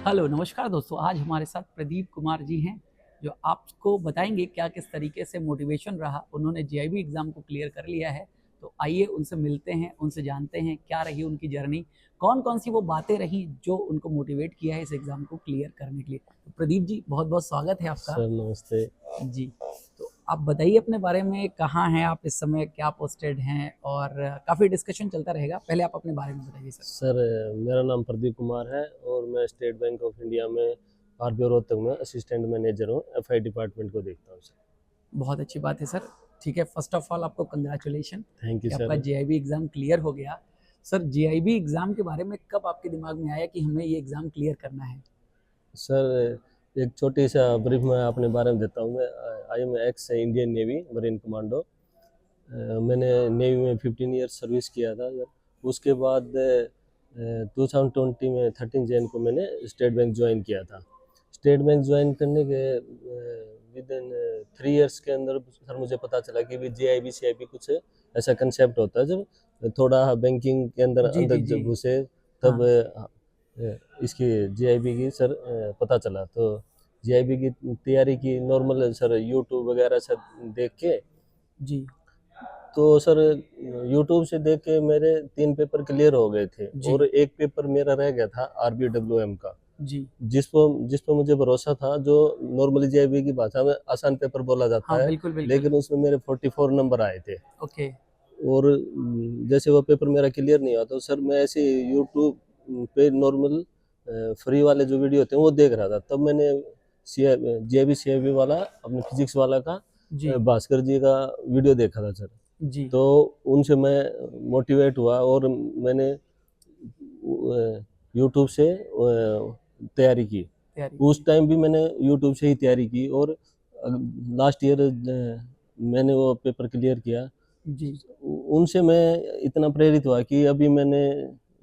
Hello नमस्कार दोस्तों। आज हमारे साथ प्रदीप कुमार जी हैं जो आपको बताएंगे क्या किस तरीके से मोटिवेशन रहा। उन्होंने जेआईबी एग्ज़ाम को क्लियर कर लिया है, तो आइए उनसे मिलते हैं, उनसे जानते हैं क्या रही उनकी जर्नी, कौन कौन सी वो बातें रही जो उनको मोटिवेट किया है इस एग्ज़ाम को क्लियर करने के लिए। तो प्रदीप जी बहुत बहुत स्वागत है आपका। सर नमस्ते। जी, तो आप बताइए अपने बारे में, कहाँ हैं आप इस समय, क्या पोस्टेड हैं, और काफ़ी डिस्कशन चलता रहेगा। पहले आप अपने बारे में बताइए सर। सर मेरा नाम प्रदीप कुमार है और मैं स्टेट बैंक ऑफ इंडिया में आरबीओ रोहतक में असिस्टेंट मैनेजर हूँ। एफआई डिपार्टमेंट को देखता हूँ सर। बहुत अच्छी बात है सर। ठीक है, फर्स्ट ऑफ ऑल आपको कंग्रेचुलेशन थैंक यू कि आपका सर। जेआईबी एग्ज़ाम क्लियर हो गया। सर जेआईबी एग्ज़ाम के बारे में कब आपके दिमाग में आया कि हमें ये एग्ज़ाम क्लियर करना है? सर एक छोटी सा ब्रीफ मैं अपने बारे में देता हूँ। मैं I am x Indian navy marine commando. मैंने नेवी में 15 ईयर्स सर्विस किया था सर। उसके बाद 2020 में 13 जैन को मैंने स्टेट बैंक ज्वाइन किया था। स्टेट बैंक ज्वाइन करने के विद इन 3 ईयर्स के अंदर सर मुझे पता चला कि भी जेआईबी सीआईबी कुछ ऐसा कंसेप्ट होता है। जब थोड़ा बैंकिंग के अंदर जी अंदर जी जी। जब घुसे हाँ। तब इसकी जेआईबी की सर पता चला। तो जेआईबी की तैयारी की नॉर्मल सर यूट्यूब वगैरह से देख के। जी तो सर यूट्यूब से देख के मेरे 3 पेपर क्लियर हो गए थे जी और एक पेपर मेरा रह गया था आरबीडब्ल्यूएम का, जी। जिस पर मुझे भरोसा था, जो नॉर्मली जेईबी की भाषा में आसान पेपर बोला हाँ जाता है। बिल्कुल बिल्कुल। लेकिन उसमें मेरे 44 नंबर आए थे ओके। और जैसे वो पेपर मेरा क्लियर नहीं हुआ तो सर मैं ऐसे यूट्यूब पे नॉर्मल फ्री वाले जो वीडियो थे वो देख रहा था। तब मैंने जेईबी सीआईबी वाला अपने फिजिक्स वाला का जी भास्कर जी का वीडियो देखा था सर। जी। तो उनसे मैं मोटिवेट हुआ और मैंने यूट्यूब से तैयारी की। तैयारी उस की। टाइम भी मैंने यूट्यूब से ही तैयारी की और लास्ट ईयर मैंने वो पेपर क्लियर किया। जी उनसे मैं इतना प्रेरित हुआ कि अभी मैंने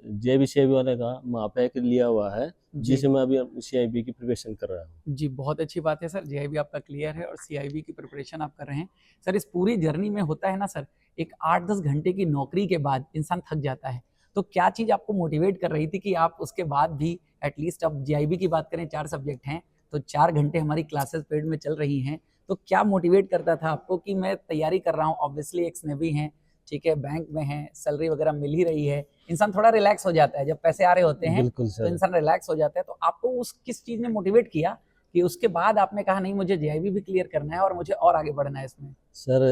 जेबी सीआईबी वाले का महापैक लिया हुआ है, जी जिसे मैं अभी सीआईबी की प्रिपरेशन कर रहा हूँ। जी। बहुत अच्छी बात है सर, जेआईबी आपका क्लियर है और सीआईबी की प्रिपरेशन आप कर रहे हैं। सर इस पूरी जर्नी में होता है ना सर, एक 8-10 घंटे की नौकरी के बाद इंसान थक जाता है। तो क्या चीज़ आपको मोटिवेट कर रही थी कि आप उसके बाद भी एटलीस्ट, अब जेआईबी की बात करें 4 सब्जेक्ट हैं, तो 4 घंटे हमारी क्लासेस पेड में चल रही हैं। तो क्या मोटिवेट करता था आपको कि मैं तैयारी कर रहा हूँ, ऑब्वियसली एक्स नेवी हैं, ठीक है, बैंक में हैं, सैलरी वगैरह मिल ही रही है, इंसान थोड़ा रिलैक्स हो जाता है जब पैसे आ रहे होते हैं, बिल्कुल तो सर। इंसान रिलैक्स हो जाता है। तो आपको उस किस चीज़ ने मोटिवेट किया कि उसके बाद आपने कहा नहीं मुझे जेआईबी भी क्लियर करना है और मुझे और आगे बढ़ना है इसमें? सर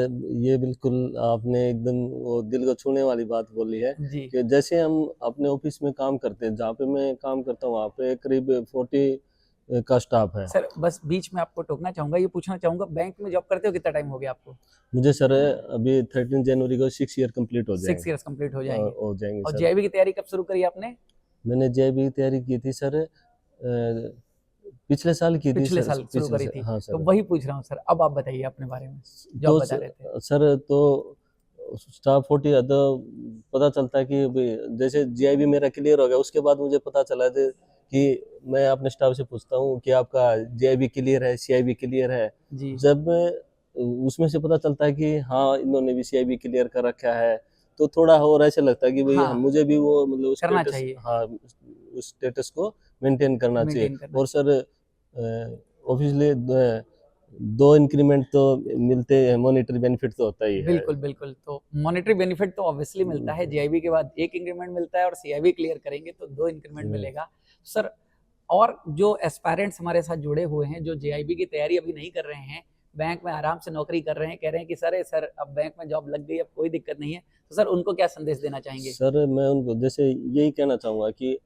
ये बिल्कुल आपने एकदम वो दिल को छूने वाली बात बोली है जी कि जैसे हम अपने ऑफिस में काम करते हैं, जहाँ पे मैं काम करता हूँ वहाँ पे करीब 40 का स्टाफ है। सर, बस बीच में आपको टोकना चाहूंगा, ये पूछना चाहूंगा, बैंक में जॉब करते हो कितना टाइम हो गया आपको? मुझे सर अभी 13 जनवरी को 6 ईयर कंप्लीट हो 6 जाएंगे। ईयर्स कंप्लीट हो जाएंगे। हो जाएंगे और सर। जेआईबी की तैयारी कब शुरू करी आपने? मैंने जेबी की तैयारी की थी सर, पिछले साल की थी पिछले सर। साल शुरू पिछले करी साल, थी। हाँ तो सर। वही पूछ रहा हूँ सर, अब आप बताइए अपने बारे में जो आप तो बता रहे थे। सर तो स्टाफ 40 है तो पता चलता है कि भाई जैसे जीआईबी मेरा क्लियर हो गया, उसके बाद मुझे पता चला कि मैं अपने स्टाफ से पूछता हूँ कि आपका जीआईबी क्लियर है, सीआईबी क्लियर है। जी जब उसमें से पता चलता है कि हाँ इन्होंने भी सीआईबी क्लियर कर रखा है, तो थोड़ा और ऐसे लगता है कि भाई हाँ, मुझे भी वो मतलब करना स्टेटस, चाहिए, हाँ उस स्टेटस को मेंटेन करना चाहिए। मेंटेन करना और चाहिए। सर ऑब्वियसली 2 इंक्रीमेंट तो मिलते हैं, मॉनेटरी बेनिफिट तो होता ही है। बिल्कुल बिल्कुल। तो मॉनेटरी बेनिफिट तो ऑब्वियसली मिलता है, जेआईबी के बाद एक इंक्रीमेंट मिलता है और सीआईबी क्लियर करेंगे तो 2 इंक्रीमेंट मिलेगा सर। और जो एस्पायरेंट्स हमारे साथ जुड़े हुए हैं, जो जेआईबी की तैयारी अभी नहीं कर रहे हैं, बैंक में आराम से नौकरी कर रहे हैं, कह रहे हैं कि सर सर अब बैंक में जॉब लग गई, अब कोई दिक्कत नहीं है, तो सर उनको क्या संदेश देना चाहेंगे? सर मैं उनको जैसे यही कहना चाहूँगा कि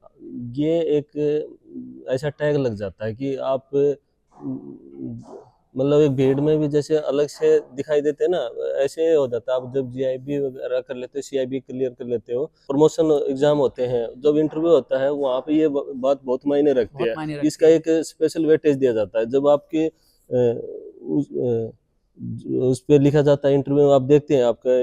ये एक ऐसा टैग लग जाता है कि आप मतलब एक भीड़ में भी जैसे अलग से दिखाई देते हैं ना, ऐसे हो जाता है। आप जब जीआईबी वगैरह कर लेते हो, सीआईबी क्लियर कर लेते हो, प्रमोशन एग्जाम होते हैं, जब इंटरव्यू होता है वहाँ पे ये बात बहुत मायने रखती बहुत है। मायने रखती इसका है। एक स्पेशल वेटेज दिया जाता है जब आपके उस पे लिखा जाता है इंटरव्यू में, आप देखते हैं आपका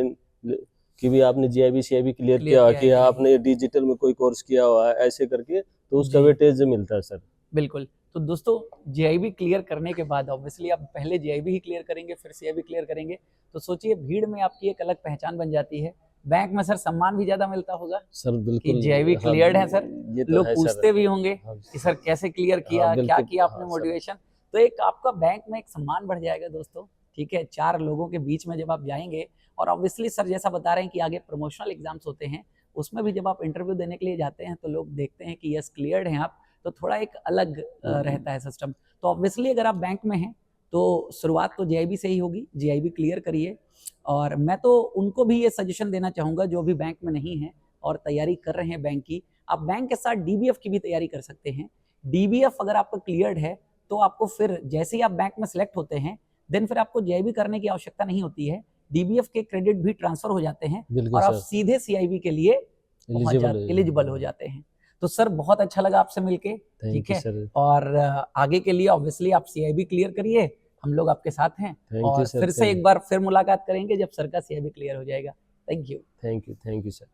कि भी आपने जीआईबी सीआईबी क्लियर क्लियर किया किया है कि कि नहीं? आपने डिजिटल में कोई कोर्स किया हुआ है, ऐसे करके तो उसका जी वेटेज मिलता है सर। बिल्कुल। तो दोस्तों, जेआईबी क्लियर करने के बाद ऑब्वियसली आप पहले जेआईबी ही क्लियर करेंगे, फिर सीआईबी क्लियर करेंगे, तो सोचिए भीड़ में आपकी एक अलग पहचान बन जाती है। बैंक में सर सम्मान भी ज्यादा मिलता होगा सर बिल्कुल। JIB हाँ, cleared है सर? ये तो लोग है पूछते सर। भी होंगे हाँ, कि सर कैसे क्लियर किया, हाँ, क्या बिल्कुल, किया आपने हाँ, सर। मोटिवेशन। तो एक आपका बैंक में एक सम्मान बढ़ जाएगा दोस्तों, ठीक है। 4 लोगों के बीच में जब आप जाएंगे, और ऑब्वियसली सर जैसा बता रहे हैं कि आगे प्रमोशनल एग्जाम्स होते हैं, उसमें भी जब आप इंटरव्यू देने के लिए जाते हैं तो लोग देखते हैं कि यस क्लियर्ड हैं आप, तो थोड़ा एक अलग रहता है सिस्टम। तो ऑब्वियसली अगर आप बैंक में हैं तो शुरुआत तो JIB से ही होगी, JIB क्लियर करिए। और मैं तो उनको भी ये सजेशन देना चाहूँगा जो भी बैंक में नहीं है और तैयारी कर रहे हैं बैंक की, आप बैंक के साथ DBF की भी तैयारी कर सकते हैं। DBF अगर आपका क्लियर्ड है तो आपको फिर जैसे ही आप बैंक में सेलेक्ट होते हैं, देन फिर आपको JIB करने की आवश्यकता नहीं होती है, DBF के क्रेडिट भी ट्रांसफर हो जाते हैं बिल्कुल और आप सर, सीधे CIB के लिए एलिजिबल हो जाते हैं। तो सर बहुत अच्छा लगा आपसे मिलके, थैंक ठीक यू है। सर। और आगे के लिए ऑब्वियसली आप CIB क्लियर करिए, हम लोग आपके साथ हैं। थैंक यू और सर। फिर से एक बार फिर मुलाकात करेंगे जब सर का CIB क्लियर हो जाएगा। Thank you. Thank you sir.